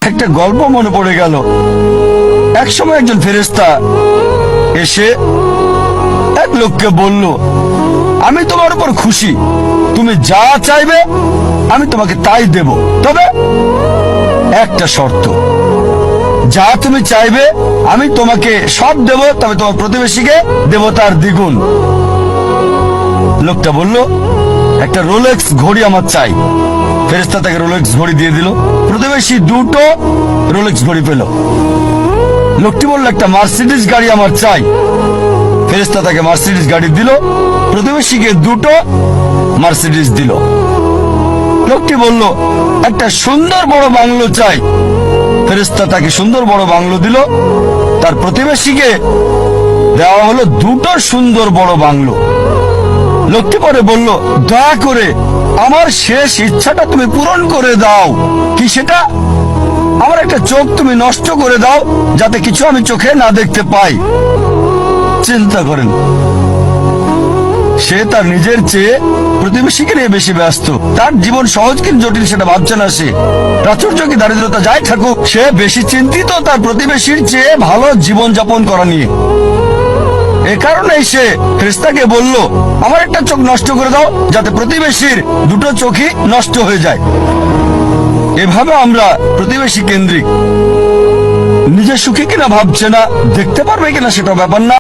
একটা গল্প মনে পড়ে গেল। একসময় একজন ফেরেশতা এসে এক লোককে বলল, আমি তোমার উপর খুশি, তুমি যা চাইবে আমি তোমাকে তাই দেব, তবে একটা শর্ত, যা তুমি চাইবে আমি তোমাকে সব দেব, তবে তোমার প্রতিবেশীকে দেব তার দ্বিগুণ। লোকটা বলল, একটা রোলেক্স ঘড়ি আমার চাই। ফেরেশতা তাকে রোলেক্স ঘড়ি দিয়ে দিল। প্রতিবেশী দুটো রোলেক্স ঘড়ি পেল। লোকটি বলল, একটা মার্সিডিজ গাড়ি আমার চাই। ফেরেশতা তাকে মার্সিডিজ গাড়ি দিল। প্রতিবেশীকে দুটো মার্সিডিজ দিল। লোকটি বলল, একটা সুন্দর বড় বাংলো চাই। ফেরেশতা তাকে সুন্দর বড় বাংলো দিল। তার প্রতিবেশীকে দেওয়া হলো দুটো সুন্দর বড় বাংলো। লোকটি পরে বলল, দয়া করে আমার শেষ ইচ্ছাটা তুমি পূরণ করে দাও। কি সেটা? আমার একটা চোখ তুমি নষ্ট করে দাও, যাতে কিছু আমি চোখে না দেখতে পাই। চিন্তা করেন, সে তার নিজের চেয়ে প্রতিবেশীকে নিয়ে বেশি ব্যস্ত। তার জীবন সহজ কিন্তু জটিল সেটা ভাবছে না সে। প্রাচুর্য কি দারিদ্রতা যাই থাকুক, সে বেশি চিন্তিত তার প্রতিবেশীর চেয়ে ভালো জীবন যাপন করা নিয়ে। এ কারণেই সে ফেরেশতাকে বলল, আমার একটা চোখ নষ্ট করে দাও, যাতে প্রতিবেশীর দুটো চোখই নষ্ট হয়ে যায়। এভাবে আমরা প্রতিবেশী কেন্দ্রিক। নিজে সুখী কিনা ভাবছে না, দেখতে পারবে কিনা সেটা ব্যাপার না।